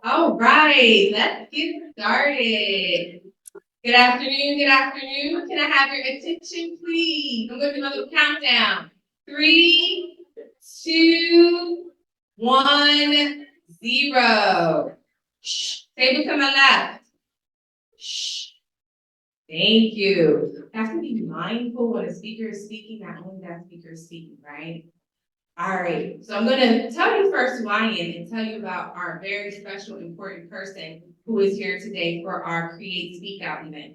All right, let's get started. Good afternoon, good afternoon. Can I have your attention, please? I'm going to do a little countdown. 3, 2, 1, 0. Shh. Table to my left. Shh. Thank you. You have to be mindful when a speaker is speaking, not only that speaker is speaking, right? All right, so I'm going to tell you first who I am and tell you about our very special, important person who is here today for our Create Speak Out event.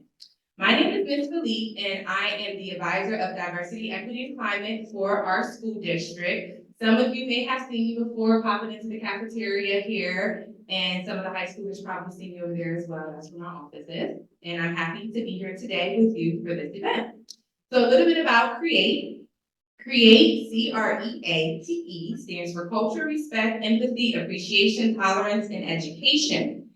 My name is Ms. Philippe, and I am the advisor of Diversity, Equity, and Climate for our school district. Some of you may have seen me before popping into the cafeteria here, and some of the high schoolers probably see me over there as well. That's where my office is, and I'm happy to be here today with you for this event. So a little bit about Create. C.R.E.A.T.E stands for Culture, Respect, Empathy, Appreciation, Tolerance, and Education.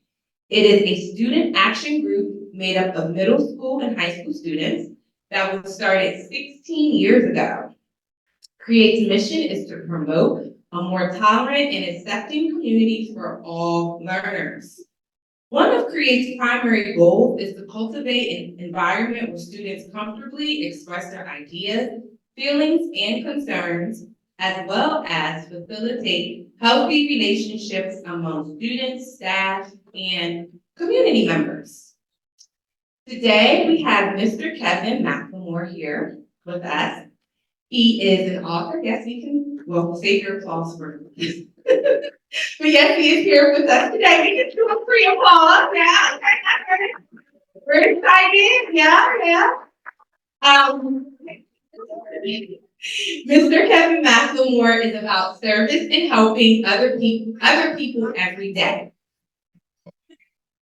It is a student action group made up of middle school and high school students that was started 16 years ago. CREATE's mission is to promote a more tolerant and accepting community for all learners. One of CREATE's primary goals is to cultivate an environment where students comfortably express their ideas, feelings, and concerns, as well as facilitate healthy relationships among students, staff, and community members. Today, we have Mr. Kevin Mclemore here with us. He is an author. Yes, you can, well, save your applause for him. But yes, he is here with us today. We can do a free applause. Yeah. We're excited. Yeah. Mr. Kevin Mclemore is about service and helping other people every day.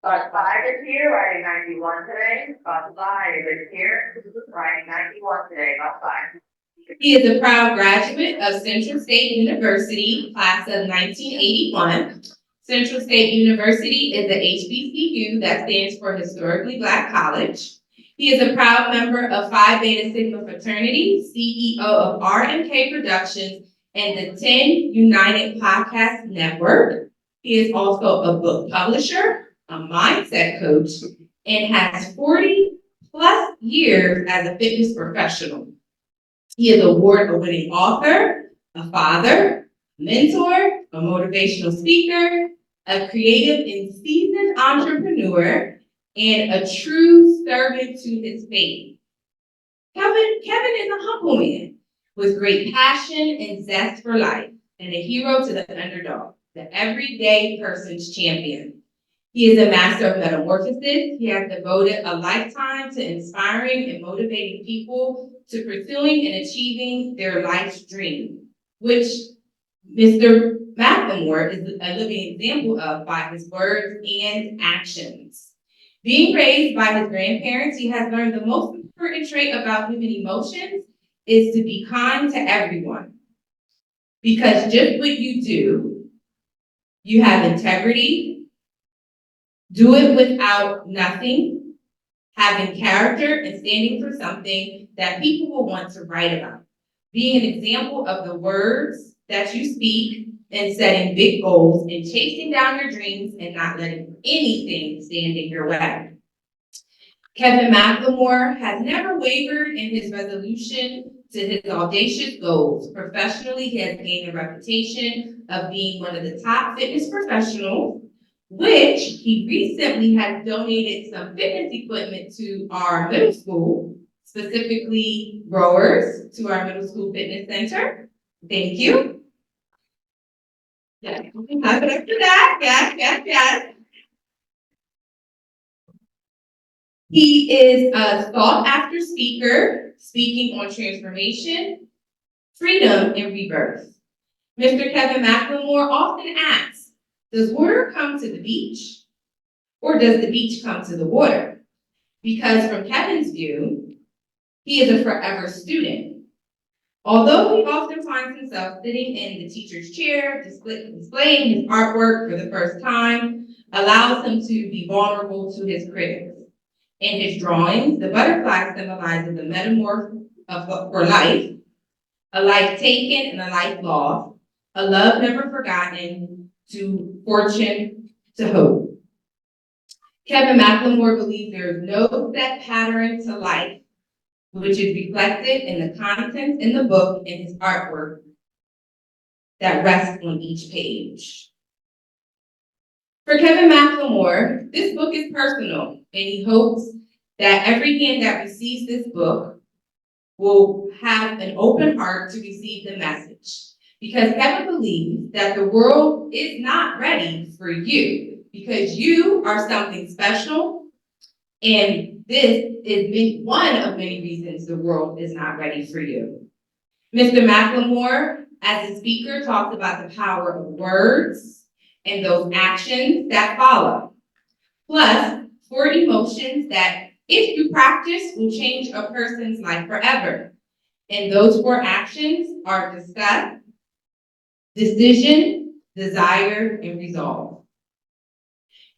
Bus 5 is here, riding 91 today. Bus 5 is here, riding 91 today, bus 5. He is a proud graduate of Central State University, class of 1981. Central State University is the HBCU that stands for Historically Black College. He is a proud member of Phi Beta Sigma Fraternity, CEO of R&K Productions, and the 10 United Podcast Network. He is also a book publisher, a mindset coach, and has 40 plus years as a fitness professional. He is an award-winning author, a father, mentor, a motivational speaker, a creative and seasoned entrepreneur, and a true servant to his faith. Kevin is a humble man with great passion and zest for life, and a hero to the underdog, the everyday person's champion. He is a master of metamorphosis. He has devoted a lifetime to inspiring and motivating people to pursuing and achieving their life's dream, which Mr. Mclemore is a living example of by his words and actions. Being raised by his grandparents, he has learned the most important trait about human emotions is to be kind to everyone. Because just what you do, you have integrity, do it without nothing, having character, and standing for something that people will want to write about. Being an example of the words that you speak and setting big goals and chasing down your dreams and not letting anything stand in your way. Kevin Mclemore has never wavered in his resolution to his audacious goals. Professionally, he has gained a reputation of being one of the top fitness professionals, which he recently has donated some fitness equipment to our middle school, specifically rowers to our middle school fitness center. Thank you. Yes, clap it up for that. Yes. He is a sought-after speaker, speaking on transformation, freedom, and rebirth. Mr. Kevin Mclemore often asks, does water come to the beach, or does the beach come to the water? Because from Kevin's view, he is a forever student. Although he often finds himself sitting in the teacher's chair, displaying his artwork for the first time, allows him to be vulnerable to his critics. In his drawings, the butterfly symbolizes the metamorph for life, a life taken and a life lost, a love never forgotten, to fortune to hope. Kevin Mclemore believes there is no set pattern to life, which is reflected in the content in the book and his artwork that rests on each page. For Kevin Mclemore, this book is personal, and he hopes that every hand that receives this book will have an open heart to receive the message. Because Kevin believes that the world is not ready for you, because you are something special, and this is one of many reasons the world is not ready for you. Mr. Mclemore, as a speaker, talks about the power of words and those actions that follow. Plus, 4 emotions that, if you practice, will change a person's life forever. And those 4 actions are disgust, decision, desire, and resolve.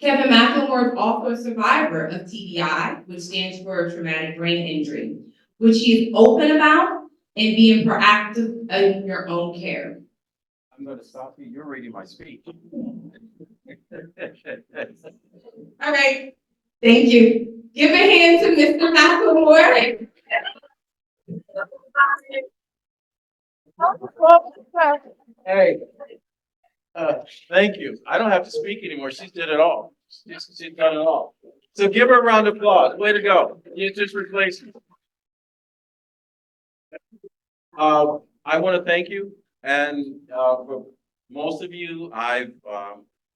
Kevin Mclemore is also a survivor of TBI, which stands for traumatic brain injury, which he is open about and being proactive in your own care. I'm going to stop you. You're reading my speech. All right, thank you. Give a hand to Mr. Mclemore. Hey, thank you. I don't have to speak anymore. She did it all. She's done it all. So give her a round of applause. Way to go. You just replaced me. I want to thank you. And for most of you, I've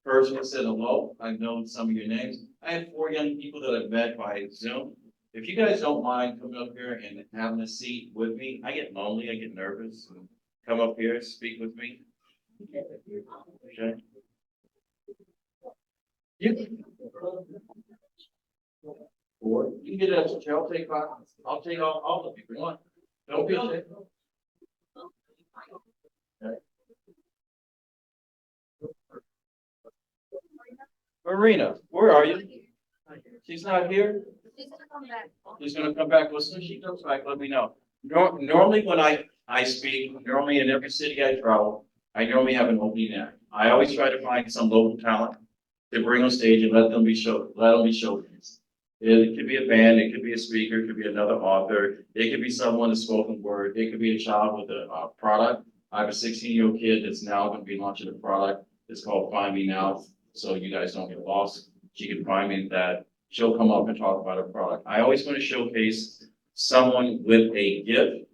personally said hello. I've known some of your names. I have 4 young people that I've met by Zoom. If you guys don't mind coming up here and having a seat with me, I get lonely, I get nervous. Come up here, speak with me. Okay. Or you can get it as a I'll take 5. I'll take all of you if you want. Don't be ashamed. Okay. Marina, where are you? She's not here? She's gonna come back. Well, as soon as she comes back, let me know. Normally when I speak, normally in every city I travel, I normally have an opening act. I always try to find some local talent to bring on stage and let them be showcased. It could be a band, it could be a speaker, it could be another author, it could be someone that's spoken word, it could be a child with a product. I have a 16-year-old kid that's now going to be launching a product. It's called Find Me Now, so you guys don't get lost. She can find me that. She'll come up and talk about her product. I always want to showcase someone with a gift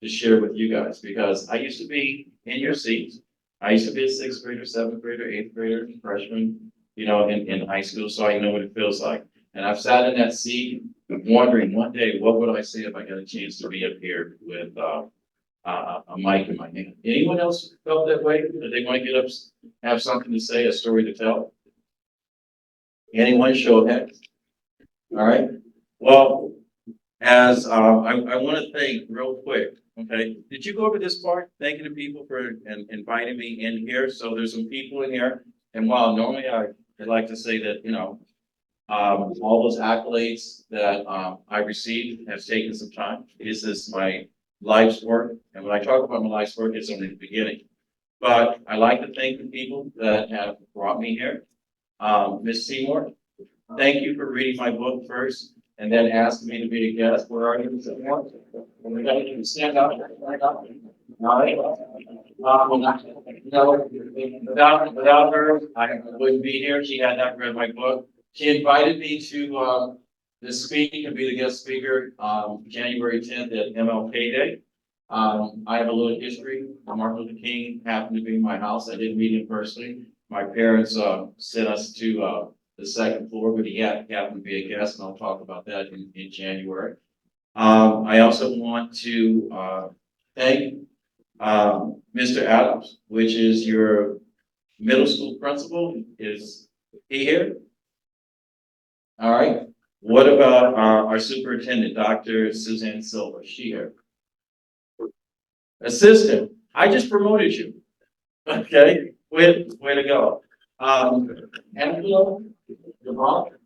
to share with you guys, because I used to be in your seats. I used to be a 6th grader, 7th grader, 8th grader, freshman, in high school, so I know what it feels like. And I've sat in that seat wondering one day, what would I say if I got a chance to be up here with a mic in my hand? Anyone else felt that way? That they want to get up, have something to say, a story to tell? Anyone? Show of hands. All right. Well, as I want to thank real quick. Okay, did you go over this part? Thanking the people for inviting me in here. So there's some people in here, and while normally I'd like to say that all those accolades that I received have taken some time. This is my life's work, and when I talk about my life's work, it's only the beginning. But I like to thank the people that have brought me here. Ms. Seymour, thank you for reading my book first, and then asking me to be a guest. Where are you, Ms. Seymour? You can stand up. All right. Without her, I wouldn't be here. She had not read my book. She invited me to speak and be the guest speaker January 10th at MLK Day. I have a little history. Martin Luther King happened to be in my house. I didn't meet him personally. My parents sent us to the 2nd floor, but he happened to be a guest, and I'll talk about that in January. I also want to thank Mr. Adams, which is your middle school principal. Is he here? All right. What about our superintendent, Dr. Suzanne Silver? Is she here? Assistant. I just promoted you. Okay. Way to go. Angela,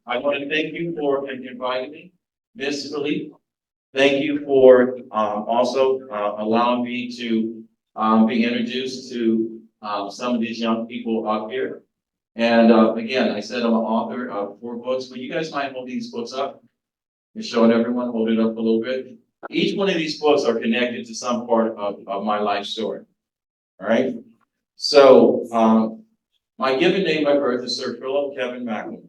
I want to thank you for inviting me. Miss Philippe, thank you for also allowing me to be introduced to some of these young people up here. And, again, I said I'm an author of 4 books, but you guys might hold these books up and showing everyone, hold it up a little bit. Each one of these books are connected to some part of my life story. All right. So, my given name by birth is Sir Philip Kevin Mclemore.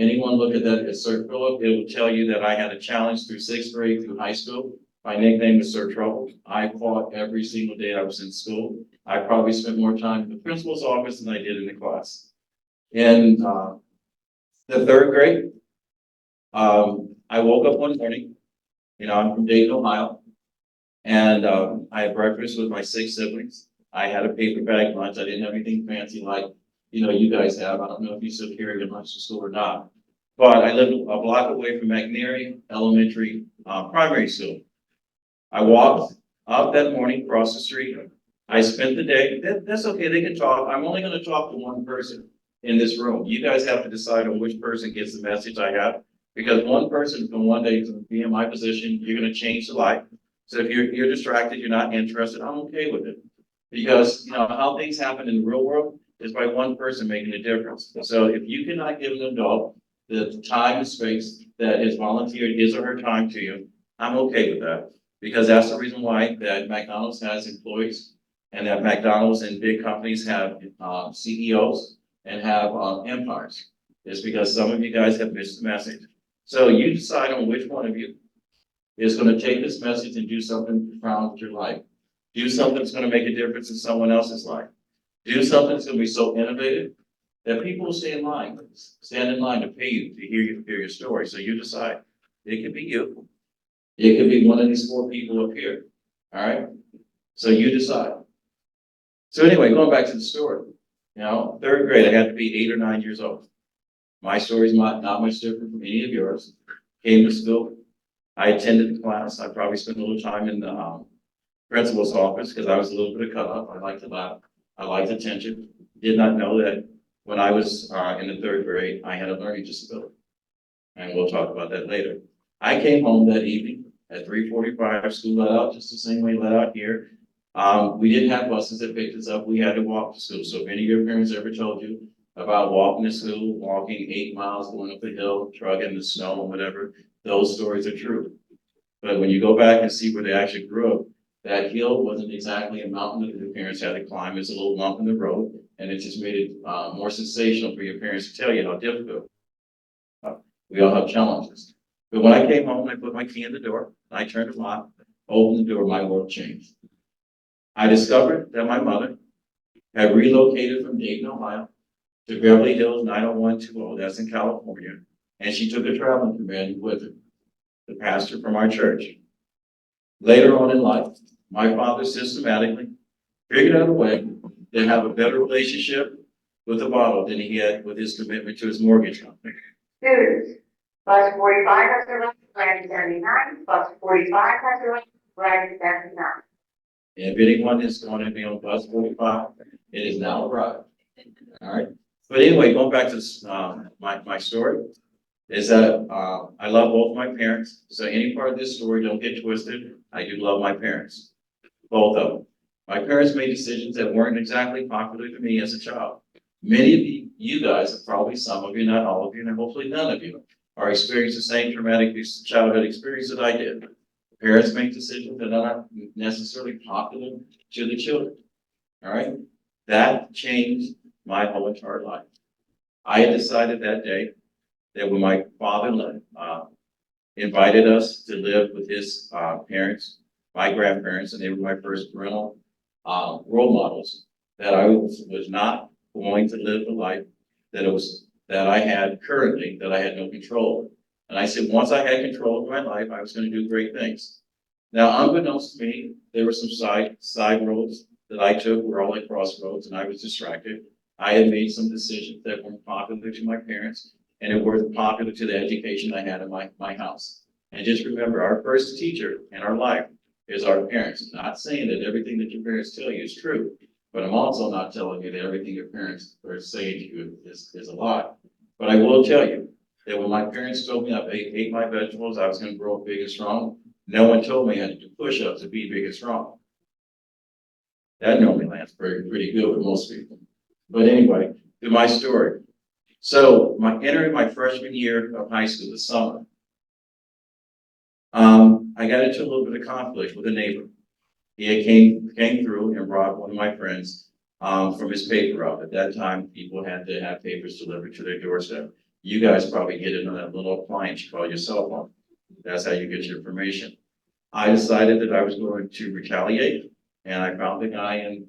Anyone look at that as Sir Philip, it will tell you that I had a challenge through 6th grade through high school. My nickname is Sir Trouble. I fought every single day I was in school. I probably spent more time in the principal's office than I did in the class. In the 3rd grade, I woke up one morning, I'm from Dayton, Ohio, and I had breakfast with my 6 siblings. I had a paper bag lunch. I didn't have anything fancy like, you guys have. I don't know if you still carry your lunch to school or not. But I lived a block away from Mclemore Elementary Primary School. I walked up that morning, across the street. I spent the day, that's okay, they can talk. I'm only gonna talk to one person in this room. You guys have to decide on which person gets the message I have. Because one person is gonna one day be in my position, you're gonna change the life. So if you're distracted, you're not interested, I'm okay with it. Because, how things happen in the real world is by one person making a difference. So if you cannot give an adult the time and space that has volunteered his or her time to you, I'm okay with that. Because that's the reason why that McDonald's has employees and that McDonald's and big companies have CEOs and have empires. It's because some of you guys have missed the message. So you decide on which one of you is going to take this message and do something profound with your life. Do something that's going to make a difference in someone else's life. Do something that's going to be so innovative that people will stand in line to pay you to hear your story. So you decide. It could be you. It could be one of these 4 people up here. All right. So you decide. So anyway, going back to the story, 3rd grade, I had to be 8 or 9 years old. My story's not much different from any of yours. Came to school. I attended the class. I probably spent a little time in the principal's office because I was a little bit of cut up. I liked to laugh. I liked attention. Did not know that when I was in the 3rd grade, I had a learning disability. And we'll talk about that later. I came home that evening at 3:45, school let out just the same way let out here. We didn't have buses that picked us up. We had to walk to school. So if any of your parents ever told you about walking to school, walking 8 miles, going up the hill, trucking the snow and whatever, those stories are true. But when you go back and see where they actually grew up, that hill wasn't exactly a mountain that the parents had to climb. It's a little lump in the road, and it just made it more sensational for your parents to tell you how difficult. We all have challenges. But when I came home, I put my key in the door, I turned the lock, opened the door, my world changed. I discovered that my mother had relocated from Dayton, Ohio to Beverly Hills 90120, that's in California, and she took a traveling companion with her, the pastor from our church. Later on in life, my father systematically figured out a way to have a better relationship with the bottle than he had with his commitment to his mortgage company. Students, bus 45 has arrived, Grade 79, bus 45 has arrived, Grade 79. And if anyone is going to be on bus 45, it is now arrived. All right. But anyway, going back to my story, is that I love both my parents. So any part of this story, don't get twisted. I do love my parents, both of them. My parents made decisions that weren't exactly popular to me as a child. Many of you guys, probably some of you, not all of you, and hopefully none of you, are experiencing the same traumatic childhood experience that I did. Parents make decisions that are not necessarily popular to the children. All right? That changed my whole entire life. I had decided that day that when my father invited us to live with his parents, my grandparents, and they were my first parental role models, that I was not going to live the life that I had currently, that I had no control over. And I said, once I had control of my life, I was going to do great things. Now, unbeknownst to me, there were some side roads that I took, were all like crossroads, and I was distracted. I had made some decisions that weren't popular to my parents, and it weren't popular to the education I had in my house. And just remember, our first teacher in our life is our parents. I'm not saying that everything that your parents tell you is true, but I'm also not telling you that everything your parents are saying to you is a lie. But I will tell you that when my parents told me I ate my vegetables, I was going to grow up big and strong, no one told me I had to do push-ups to be big and strong. That normally lands pretty good with most people. But anyway, to my story. So entering my freshman year of high school this summer, I got into a little bit of conflict with a neighbor. He came through and brought one of my friends from his paper route. At that time, people had to have papers delivered to their doorstep. You guys probably get it on that little appliance you call your cell phone. That's how you get your information. I decided that I was going to retaliate, and I found the guy, and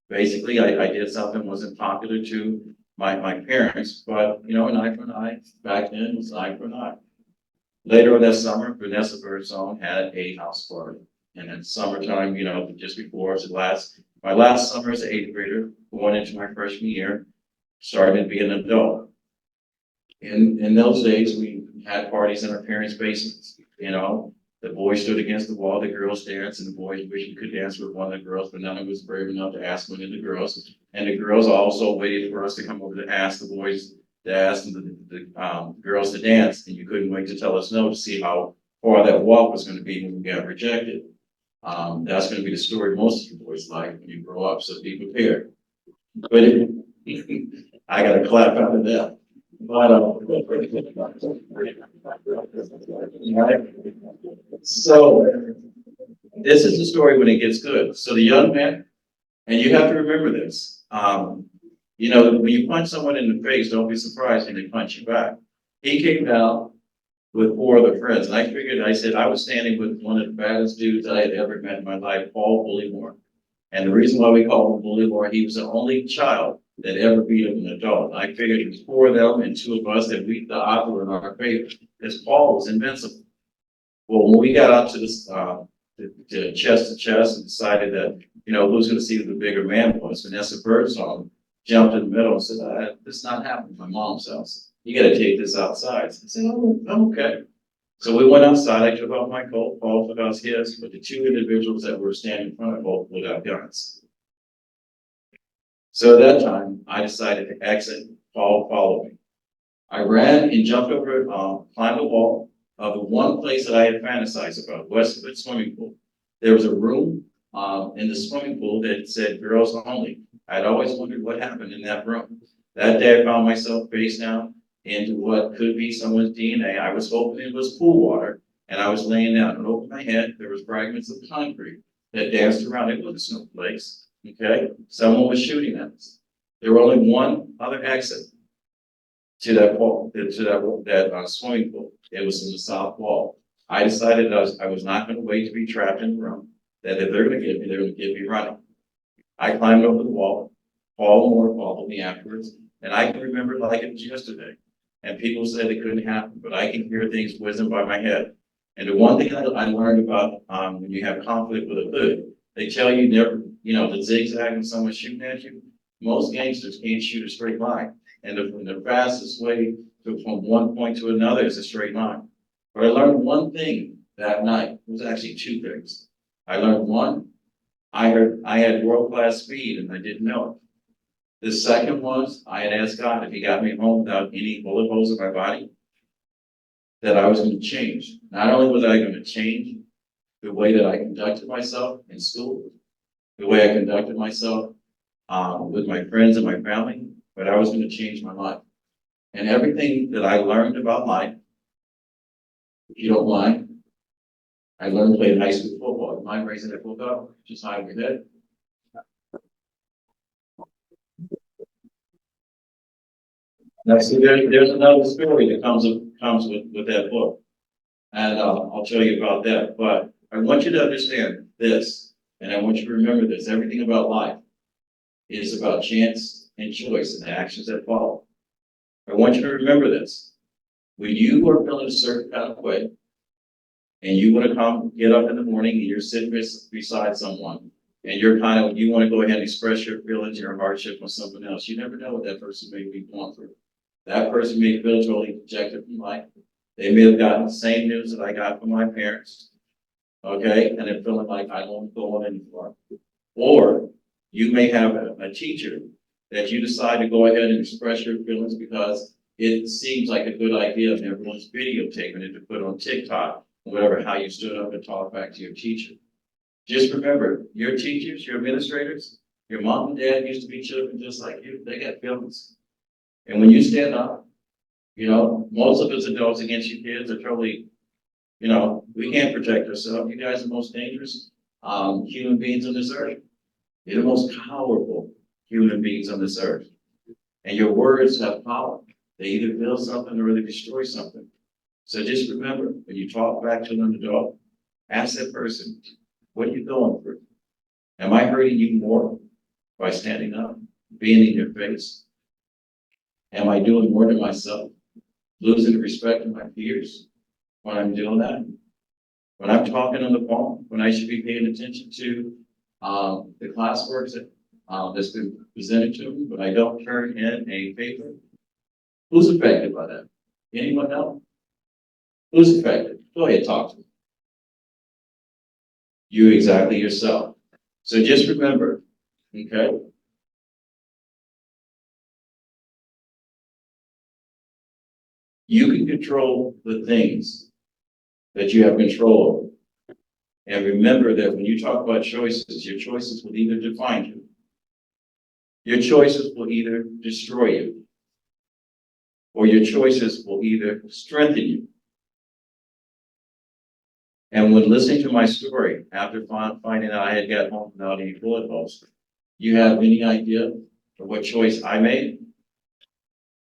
basically I did something that wasn't popular to my parents, but you know, an eye for an eye back then was an eye for an eye. Later that summer, Vanessa Birdsong had a house party. And in summertime, you know, just before my last summer as an eighth grader, going into my freshman year, started to be an adult. In those days, we had parties in our parents' basements, you know. The boys stood against the wall, the girls danced, and the boys wished you could dance with one of the girls, but none of us was brave enough to ask one of the girls. And the girls also waited for us to come over to ask the boys to ask the girls to dance, and you couldn't wait to tell us no to see how far that walk was going to be when we got rejected. That's going to be the story most of you boys like when you grow up, so be prepared. But I got a clap out of that. But, so this is the story when it gets good. So the young man, and you have to remember this, you know, when you punch someone in the face, don't be surprised when they punch you back. He came down with four other friends, and I said, I was standing with one of the baddest dudes I had ever met in my life, Paul Bullymore. And the reason why we call him Bullymore, he was the only child that ever beat an adult. I figured it was four of them and two of us that beat the odds were in our favor, because Paul was invincible. Well, when we got out to this, to chest and decided that, you know, who's going to see who the bigger man was, Vanessa Birdsong jumped in the middle and said, this is not happening at my mom's house. You got to take this outside. I said, oh, okay. So we went outside. I took off my coat. Paul took off his, but the two individuals that were standing in front of both pulled out guns. So at that time, I decided to exit. Paul followed me. I ran and jumped over, climbed the wall of the one place that I had fantasized about, Westwood Swimming Pool. There was a room in the swimming pool that said girls only. I'd always wondered what happened in that room. That day I found myself face down into what could be someone's DNA. I was hoping it was pool water, and I was laying down and over my head, there was fragments of concrete that danced around. It wasn't snowflakes, okay? Someone was shooting at us. There were only one other exit to that wall, to that swimming pool. It was in the south wall. I decided I was not going to wait to be trapped in the room, that if they're going to get me, they're going to get me running. I climbed over the wall. Paul Moore followed me afterwards, and I can remember it like it was yesterday. And people said it couldn't happen, but I can hear things whizzing by my head. And the one thing I learned about when you have conflict with a hood, they tell you never, you know, the zigzag when someone's shooting at you. Most gangsters can't shoot a straight line. And the fastest way from one point to another is a straight line. But I learned one thing that night. It was actually two things. I learned one, I had world-class speed and I didn't know it. The second was, I had asked God if he got me home without any bullet holes in my body, that I was going to change. Not only was I going to change the way that I conducted myself in school, the way I conducted myself with my friends and my family, but I was going to change my life. And everything that I learned about life, if you don't mind, I learned to play high school football. You mind raising that book up? Just hide your head. Now, see, there's another story that comes with that book. And I'll tell you about that. But I want you to understand this, and I want you to remember this. Everything about life is about chance and choice and the actions that follow. I want you to remember this. When you are feeling a certain kind of way, and you want to get up in the morning and you're sitting beside someone, and you want to go ahead and express your feelings, your hardship on someone else, you never know what that person may be going through. That person may feel totally dejected from life. They may have gotten the same news that I got from my parents, okay, and they're feeling like I don't go on anymore. Or you may have a teacher that you decide to go ahead and express your feelings because it seems like a good idea and everyone's videotaping it to put on TikTok, or whatever, how you stood up and talked back to your teacher. Just remember, your teachers, your administrators, Your mom and dad used to be children just like you. They got feelings. And when you stand up, most of us adults against you kids are totally, we can't protect ourselves. You guys are the most dangerous human beings on this earth. You're the most powerful human beings on this earth. And your words have power. They either build something or they destroy something. So just remember, when you talk back to an adult, ask that person, what are you going through? Am I hurting you more by standing up, being in your face? Am I doing more to myself, losing the respect of my peers when I'm doing that? When I'm talking on the phone, when I should be paying attention to the classwork that's been presented to me, but I don't turn in a paper? Who's affected by that? Anyone else? Who's affected? Go ahead, talk to me. You exactly yourself. So just remember, okay? You can control the things that you have control over. And remember that when you talk about choices, your choices will either define you. Your choices will either destroy you. Or your choices will either strengthen you. And when listening to my story, after finding out I had got home without any bullet holes, you have any idea of what choice I made?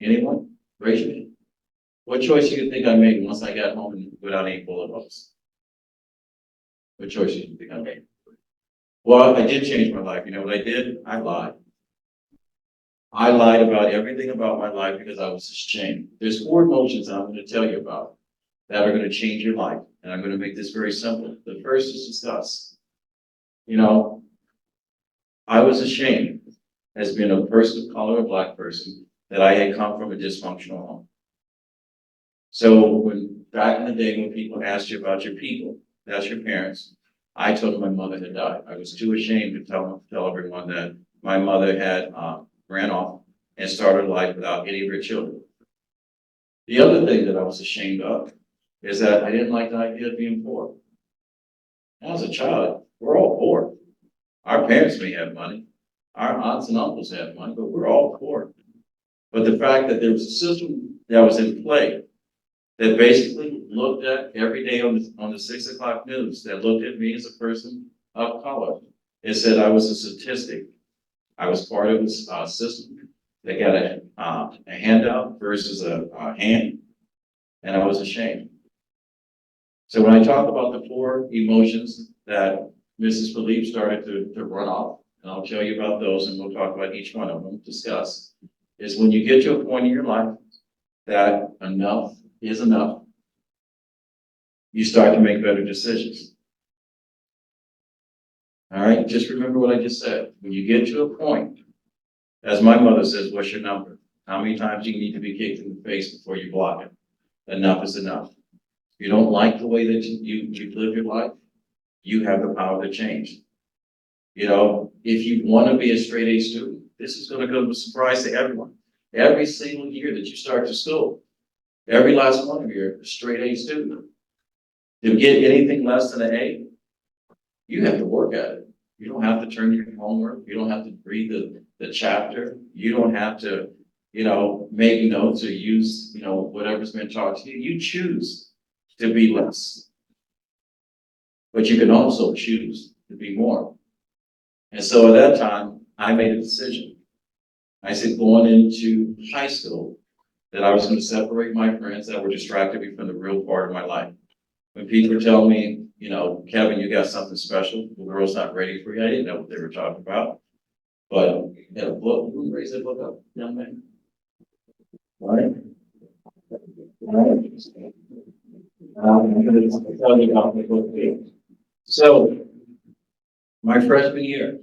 Anyone? Raise your hand. What choice do you think I made once I got home without any bullet holes? What choice do you think I made? Well, I did change my life. You know what I did? I lied. I lied about everything about my life because I was ashamed. There's 4 emotions I'm going to tell you about that are going to change your life. And I'm going to make this very simple. The first is disgust. I was ashamed as being a person of color, a Black person, that I had come from a dysfunctional home. So when back in the day when people asked you about your people, that's your parents, I told them my mother had died. I was too ashamed to tell everyone that my mother had ran off and started life without any of her children. The other thing that I was ashamed of is that I didn't like the idea of being poor. As a child, we're all poor. Our parents may have money. Our aunts and uncles have money, but we're all poor. But the fact that there was a system that was in play that basically looked at every day on the 6 o'clock news, that looked at me as a person of color. It said I was a statistic. I was part of a system that got a handout versus a hand, and I was ashamed. So when I talk about the 4 emotions that Mrs. Philippe started to run off, and I'll tell you about those, and we'll talk about each one of them, discuss, is when you get to a point in your life that enough is enough, you start to make better decisions. All right, just remember what I just said. When you get to a point, as my mother says, what's your number? How many times do you need to be kicked in the face before you block it? Enough is enough. If you don't like the way that you live your life, you have the power to change. If you want to be a straight A student, this is going to come as a surprise to everyone. Every single year that you start to school, every last one of you are a straight A student. To get anything less than an A, you have to work at it. You don't have to turn your homework. You don't have to read the chapter. You don't have to, make notes or use, whatever's been taught to you. You choose to be less. But you can also choose to be more. And so at that time, I made a decision. I said, going into high school, that I was going to separate my friends that were distracting me from the real part of my life. When people tell me, Kevin, you got something special, the world's not ready for you, I didn't know what they were talking about. But in a book, who raised that book up, young man? All right. I'm going to tell you about the book. So, my freshman year,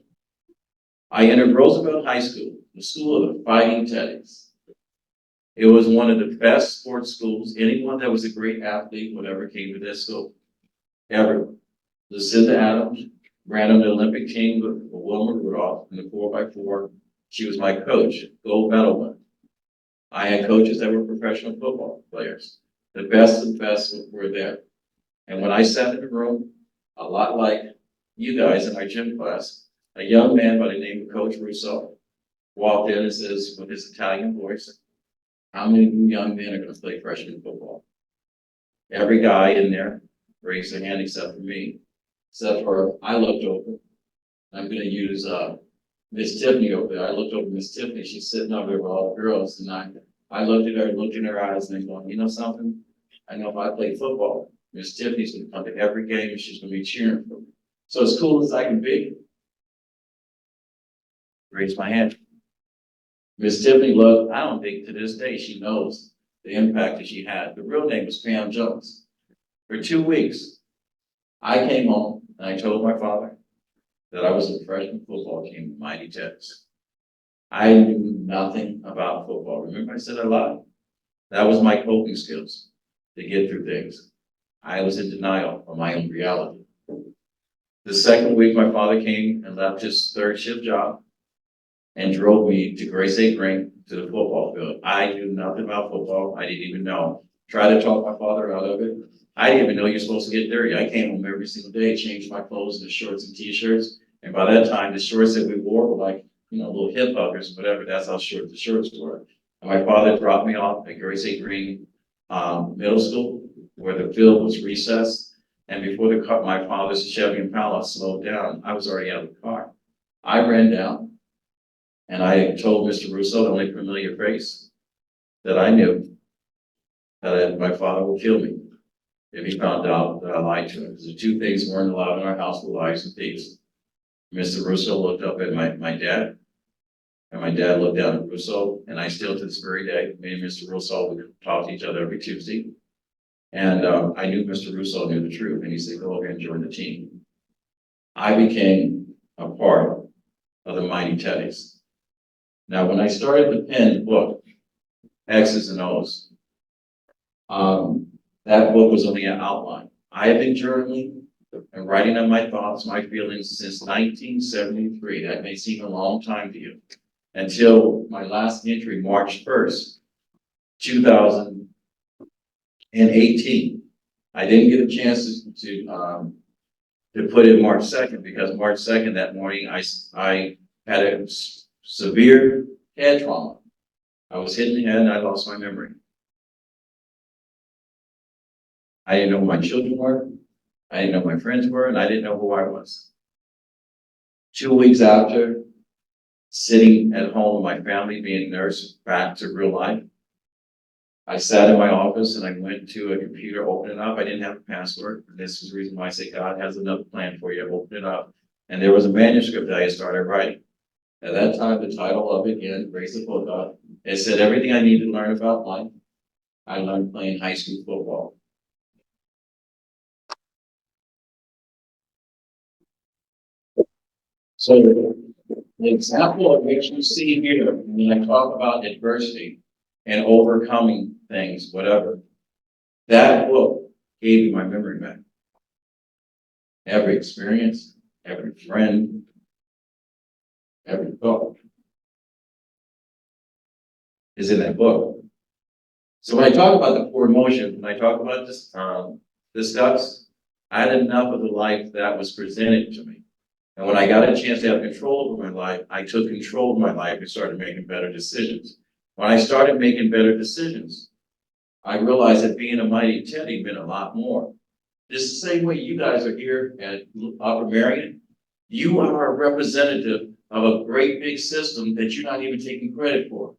I entered Roosevelt High School, the school of the Fighting Teddies. It was one of the best sports schools. Anyone that was a great athlete would ever came to this school. Everyone. Lucinda Adams ran on the Olympic team with Wilma Rudolph in the 4x4. She was my coach, gold medal winner. I had coaches that were professional football players. The best of the best were there. And when I sat in the room, a lot like you guys in our gym class, a young man by the name of Coach Russo walked in and says, with his Italian voice, how many of you young men are going to play freshman football? Every guy in there raised their hand except for me, except for I looked over. I'm going to use Miss Tiffany over there. I looked over Miss Tiffany. She's sitting over there with all the girls, and I looked at her, looked in her eyes, and I'm going, you know something? I know if I play football, Miss Tiffany's going to come to every game, and she's going to be cheering for me. So as cool as I can be, raise my hand. Miss Tiffany loved, I don't think to this day she knows the impact that she had. The real name was Pam Jones. For 2 weeks, I came home and I told my father that I was a freshman football team at Mighty Ted's. I knew nothing about football. Remember I said I lied? That was my coping skills to get through things. I was in denial of my own reality. The second week, my father came and left his third shift job and drove me to C.R.E.A.T.E to the football field. I knew nothing about football. I didn't even know. Tried to talk my father out of it. I didn't even know you're supposed to get dirty. I came home every single day, changed my clothes into shorts and t-shirts. And by that time, the shorts that we wore were like, little hip huggers, whatever. That's how short the shorts were. And my father dropped me off at C.R.E.A.T.E Green Middle School, where the field was recessed. And before my father's Chevy Impala slowed down, I was already out of the car. I ran down. And I told Mr. Russo, the only familiar face that I knew, that my father would kill me if he found out that I lied to him. Because the two things weren't allowed in our house were lies and thieves. Mr. Russo looked up at my dad, and my dad looked down at Russo, and I still to this very day, me and Mr. Russo would talk to each other every Tuesday. And I knew Mr. Russo knew the truth, and he said, go over and join the team. I became a part of the Mighty Teddies. Now, when I started to pen the book, X's and O's, that book was only an outline. I have been journaling and writing down my thoughts, my feelings since 1973. That may seem a long time to you. Until my last entry, March 1st, 2018. I didn't get a chance to put in March 2nd because March 2nd that morning I had a severe head trauma. I was hit in the head and I lost my memory. I didn't know who my children were. I didn't know who my friends were, and I didn't know who I was. 2 weeks after sitting at home with my family, being nursed back to real life, I sat in my office and I went to a computer, opened it up. I didn't have a password. And this is the reason why I say God has another plan for you. I opened it up. And there was a manuscript that I started writing. At that time, the title of it, again, Grace of Football, it said everything I need to learn about life, I learned playing high school football. So the example of which you see here, when I talk about adversity and overcoming things, whatever, that book gave me my memory back. Every experience, every friend, every thought is in that book. So when I talk about the four emotions, when I talk about this steps, I had enough of the life that was presented to me. And when I got a chance to have control over my life, I took control of my life and started making better decisions. When I started making better decisions, I realized that being a Mighty Teddy meant a lot more. Just the same way you guys are here at Upper Merion, you are a representative of a great big system that you're not even taking credit for.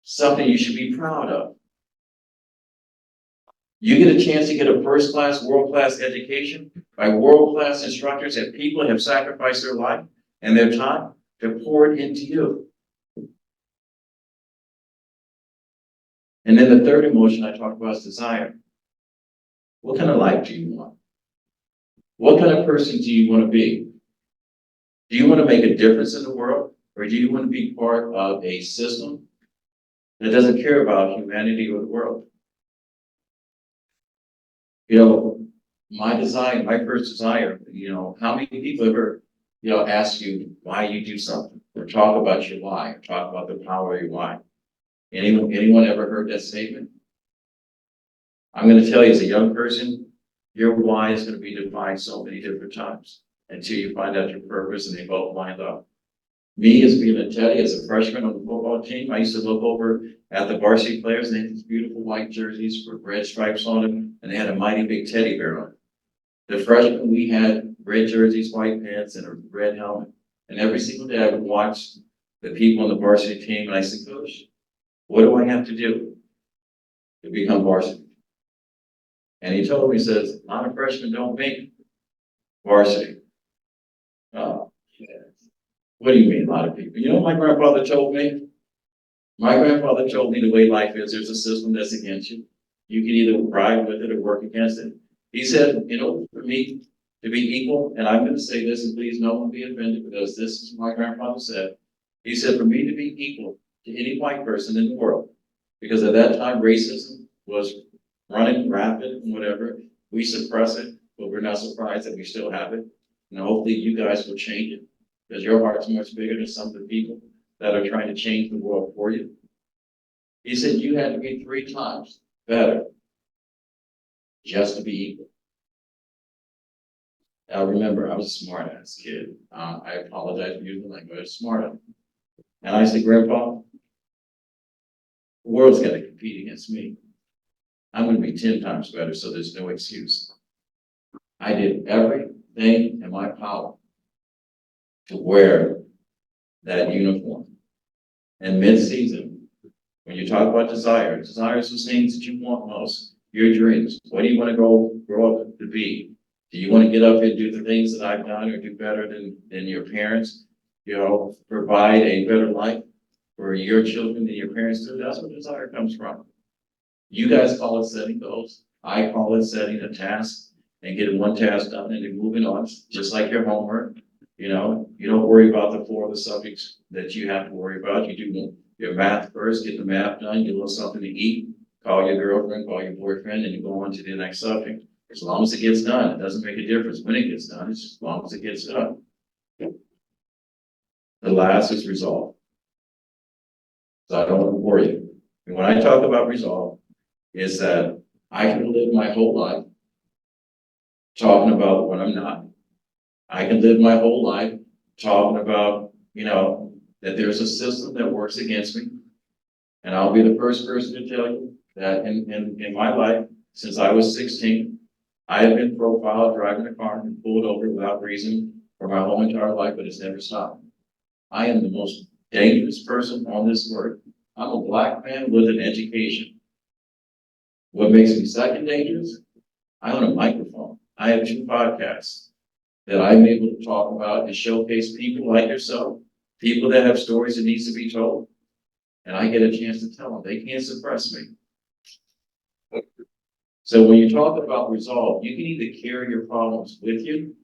Something you should be proud of. You get a chance to get a first-class, world-class education by world-class instructors that people have sacrificed their life and their time to pour it into you. And then the third emotion I talk about is desire. What kind of life do you want? What kind of person do you want to be? Do you want to make a difference in the world? Or do you want to be part of a system that doesn't care about humanity or the world? My desire, my first desire, how many people ever, ask you why you do something, or talk about your why, or talk about the power of your why? Anyone ever heard that statement? I'm going to tell you, as a young person, your why is going to be defined so many different times. until you find out your purpose and they both lined up. Me as being a Teddy, as a freshman on the football team, I used to look over at the varsity players and they had these beautiful white jerseys with red stripes on them, and they had a mighty big teddy bear on it. The freshmen, we had red jerseys, white pants, and a red helmet. And every single day I would watch the people on the varsity team and I said, Coach, what do I have to do to become varsity? And he told me, he says, a lot of freshmen don't make varsity. Oh, yeah. What do you mean, a lot of people? You know what my grandfather told me? My grandfather told me the way life is, there's a system that's against you. You can either ride with it or work against it. He said, in order for me to be equal, and I'm going to say this, and please no one be offended because this is what my grandfather said. He said, for me to be equal to any white person in the world, because at that time racism was running rapid and whatever, we suppress it, but we're not surprised that we still have it. And hopefully you guys will change it, because your heart's much bigger than some of the people that are trying to change the world for you. He said you had to be 3 times better just to be equal. Now remember, I was a smart ass kid. I apologize for using the language, I was smart. And I said, Grandpa, the world's got to compete against me. I'm going to be 10 times better, so there's no excuse. I did everything in my power to wear that uniform. And mid-season, when you talk about desires those things that you want most, your dreams. What do you want to grow up to be? Do you want to get up and do the things that I've done or do better than your parents? You know, provide a better life for your children than your parents do? That's where desire comes from. You guys call it setting goals. I call it setting a task and getting one task done and then moving on, just like your homework. You know, you don't worry about the 4 other subjects that you have to worry about. You do your math first, get the math done, get a little something to eat, call your girlfriend, call your boyfriend, and you go on to the next subject. As long as it gets done, it doesn't make a difference when it gets done, it's just as long as it gets done. The last is resolve. So I don't want to bore you. And when I talk about resolve, is that I can live my whole life talking about what I'm not. I can live my whole life talking about, you know, that there's a system that works against me. And I'll be the first person to tell you that in my life, since I was 16, I have been profiled driving a car and pulled over without reason for my whole entire life, but it's never stopped. I am the most dangerous person on this earth. I'm a black man with an education. What makes me second dangerous? I own a microphone. I have 2 podcasts that I'm able to talk about and showcase people like yourself, people that have stories that needs to be told. And I get a chance to tell them. They can't suppress me. So when you talk about resolve, you can either carry your problems with you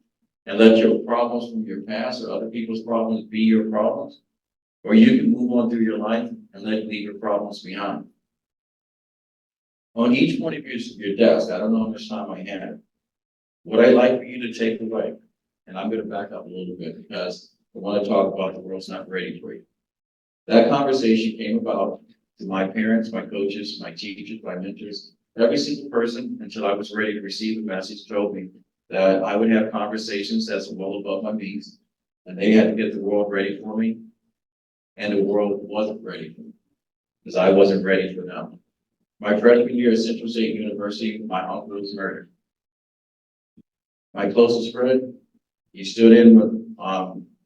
and let your problems from your past or other people's problems be your problems, or you can move on through your life and leave your problems behind. On each one of your desk, I don't know how much time I have, what I'd like for you to take away, and I'm going to back up a little bit because I want to talk about the world's not ready for you. That conversation came about to my parents, my coaches, my teachers, my mentors. Every single person, until I was ready to receive a message, told me that I would have conversations that's well above my means, and they had to get the world ready for me, and the world wasn't ready for me, because I wasn't ready for them. My freshman year at Central State University, my uncle was murdered. My closest friend, he stood in with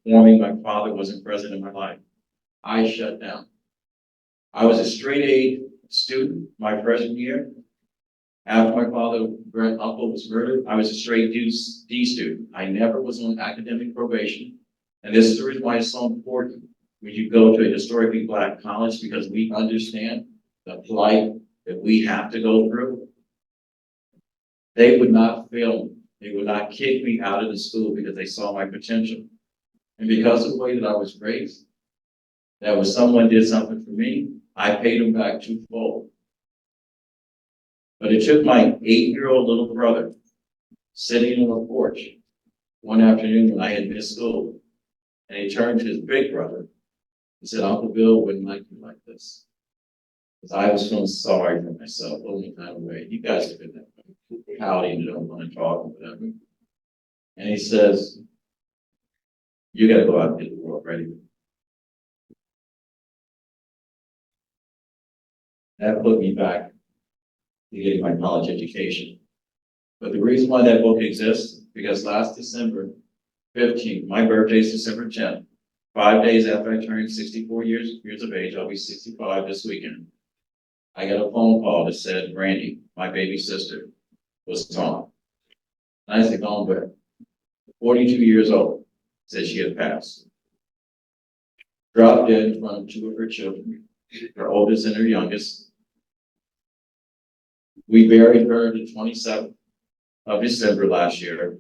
warning my father wasn't present in my life. I shut down. I was a straight A student my freshman year. After my uncle was murdered, I was a straight D student. I never was on academic probation. And this is the reason why it's so important when you go to a historically black college, because we understand the plight that we have to go through. They would not fail me. They would not kick me out of the school because they saw my potential. And because of the way that I was raised, that when someone did something for me, I paid them back twofold. But it took my 8-year-old little brother sitting on a porch one afternoon when I had missed school, and he turned to his big brother and said, Uncle Bill wouldn't like you like this. Because I was feeling sorry for myself, only kind of way. You guys have been that way. Howdy, you don't want to talk or whatever. And he says, You gotta go out and get the world ready. That put me back to getting my college education. But the reason why that book exists, because last December 15th, my birthday is December 10th, 5 days after I turned 64 years of age, I'll be 65 this weekend. I got a phone call that said, Randy, my baby sister, was gone. And I said, gone where? 42 years old, said she had passed. Dropped dead in front of two of her children, her oldest and her youngest. We buried her the 27th of December last year.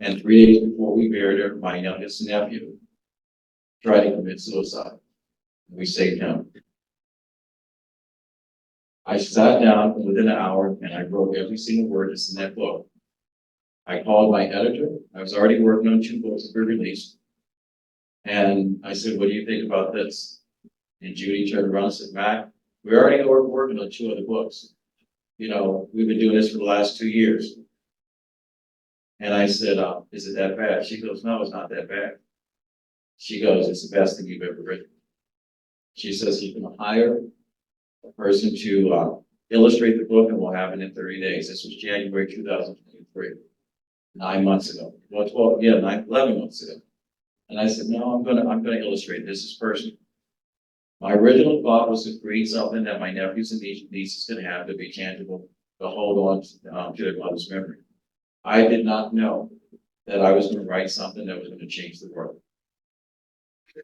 And 3 days before we buried her, my youngest nephew tried to commit suicide. We saved him. I sat down within an hour and I wrote every single word that's in that book. I called my editor. I was already working on 2 books to be released. And I said, what do you think about this? And Judy turned around and said, Mac, we already were working on 2 other books. You know, we've been doing this for the last 2 years. And I said, is it that bad? She goes, no, it's not that bad. She goes, it's the best thing you've ever written. She says, you can hire a person to illustrate the book and we'll have it in 30 days. This was January 2023, 9 months ago. Well, 11 months ago. And I said, no, I'm gonna illustrate. This is personal. My original thought was to create something that my nephews and nieces can have to be tangible, to hold on to their mother's memory. I did not know that I was going to write something that was going to change the world.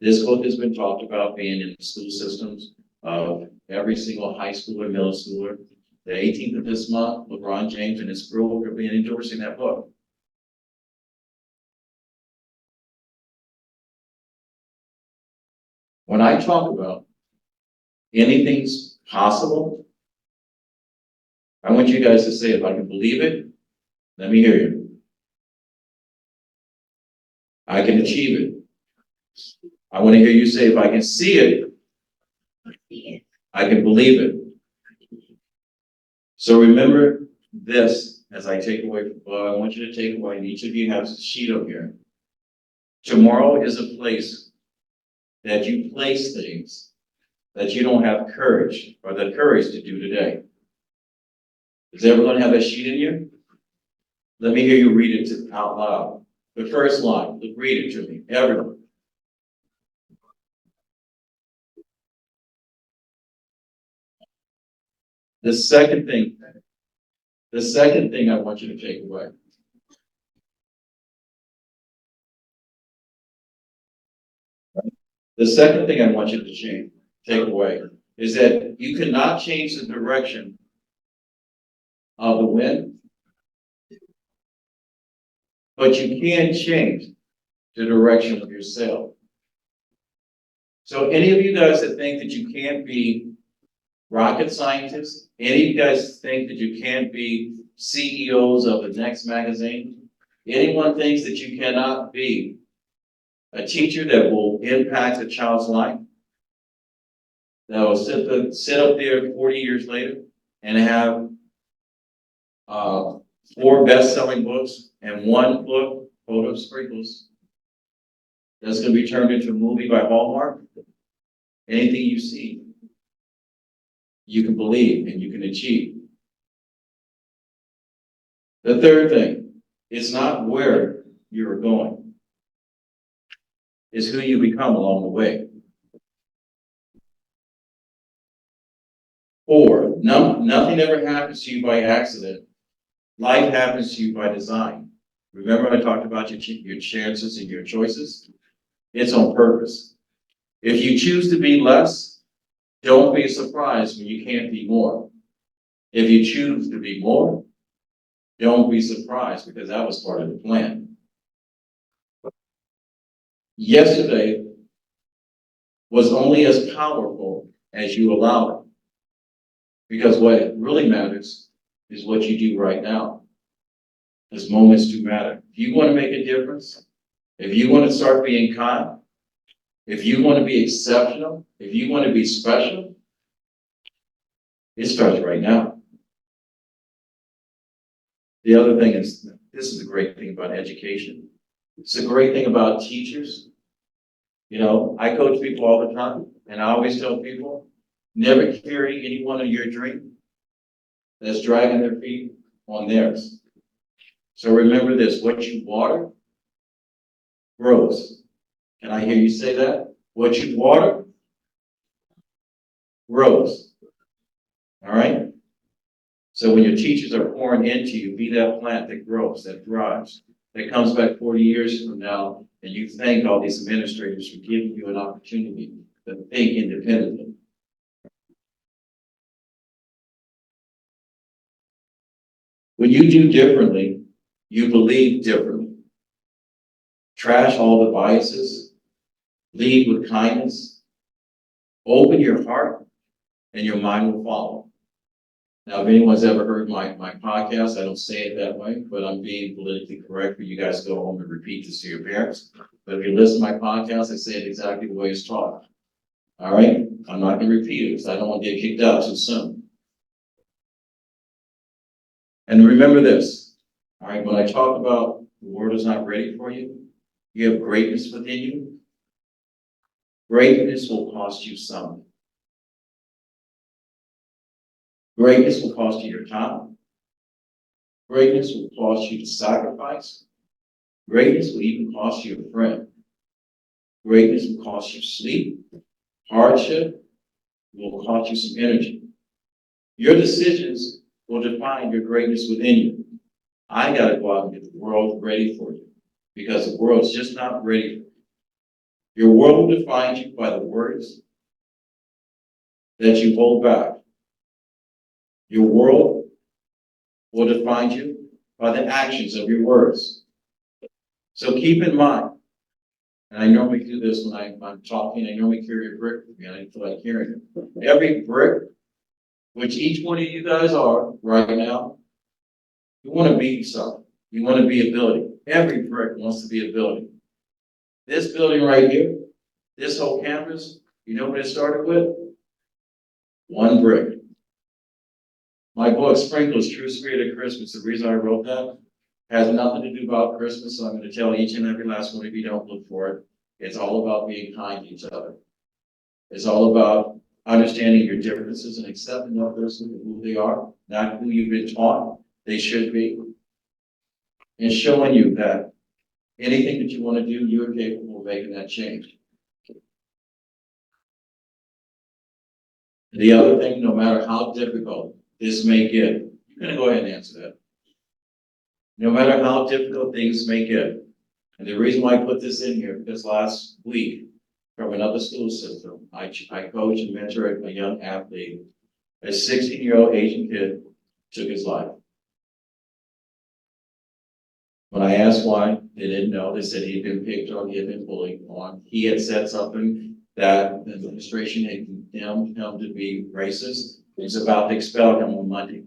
This book has been talked about being in the school systems of every single high schooler, middle schooler. The 18th of this month, LeBron James and his crew will be endorsing that book. When I talk about anything's possible, I want you guys to say, if I can believe it, let me hear you. I can achieve it. I want to hear you say, if I can see it, I can believe it. So remember this as I take away, I want you to take away, and each of you has a sheet up here. Tomorrow is a place that you place things that you don't have courage or the courage to do today. Is everyone have a sheet in you? Let me hear you read it out loud. The first line, read it to me, everyone. The second thing I want you to take away. The second thing I want you to take away is that you cannot change the direction of the wind, but you can change the direction of your sail. So any of you guys that think that you can't be rocket scientists, any of you guys think that you can't be CEOs of the next magazine, anyone thinks that you cannot be a teacher that will impact a child's life, that will sit up there 40 years later and have 4 best-selling books and 1 book, Photo Sprinkles, that's going to be turned into a movie by Hallmark. Anything you see, you can believe and you can achieve. The third thing, it's not where you're going, it's who you become along the way. 4, nothing ever happens to you by accident. Life happens to you by design. Remember I talked about your chances and your choices? It's on purpose. If you choose to be less, don't be surprised when you can't be more. If you choose to be more, don't be surprised because that was part of the plan. Yesterday was only as powerful as you allow it. Because what really matters is what you do right now. Because moments do matter. If you want to make a difference, if you want to start being kind, if you want to be exceptional, if you want to be special, it starts right now. The other thing is, this is the great thing about education. It's a great thing about teachers. You know, I coach people all the time, and I always tell people, never carry anyone in your dream that's dragging their feet on theirs. So remember this, what you water grows. Can I hear you say that? What you water grows. All right? So when your teachers are pouring into you, be that plant that grows, that thrives, that comes back 40 years from now, and you thank all these administrators for giving you an opportunity to think independently. When you do differently, you believe differently. Trash all the biases, lead with kindness, open your heart, and your mind will follow. Now, if anyone's ever heard my podcast, I don't say it that way, but I'm being politically correct for you guys to go home and repeat this to your parents. But if you listen to my podcast, I say it exactly the way it's taught. All right? I'm not going to repeat it because I don't want to get kicked out too soon. And remember this, all right, when I talk about the world is not ready for you, you have greatness within you. Greatness will cost you something. Greatness will cost you your time. Greatness will cost you to sacrifice. Greatness will even cost you a friend. Greatness will cost you sleep, hardship, will cost you some energy. Your decisions will define your greatness within you. I got to go out and get the world ready for you because the world's just not ready for you. Your world will define you by the words that you hold back. Your world will define you by the actions of your words. So keep in mind, and I normally do this when I'm talking, I normally carry a brick with me, and I feel like hearing it. Every brick, which each one of you guys are right now, you want to be something. You want to be a building. Every brick wants to be a building. This building right here, this whole campus, you know what it started with? One brick. My book, Sprinkles, True Spirit of Christmas, the reason I wrote that has nothing to do about Christmas, so I'm going to tell each and every last one of you, don't look for it. It's all about being kind to each other. It's all about understanding your differences and accepting others for who they are, not who you've been taught they should be, and showing you that anything that you want to do, you're capable of making that change. The other thing, no matter how difficult this may get, you're going to go ahead and answer that. No matter how difficult things may get, and the reason why I put this in here, because last week, from another school system, I coach and mentor a young athlete. A 16-year-old Asian kid took his life. When I asked why, they didn't know. They said he had been picked on, he had been bullied on. He had said something that the administration had condemned him to be racist. He's about to expel him on Monday.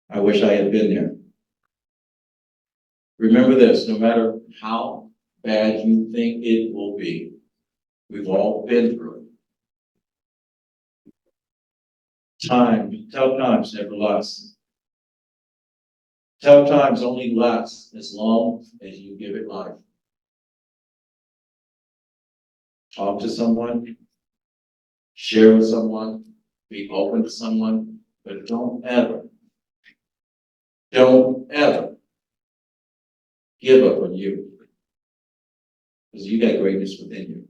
I wish I had been there. Remember this, no matter how bad you think it will be, we've all been through it. Tough times never last. Tough times only last as long as you give it life. Talk to someone, share with someone, be open to someone, but don't ever give up on you. Because you got greatness within you.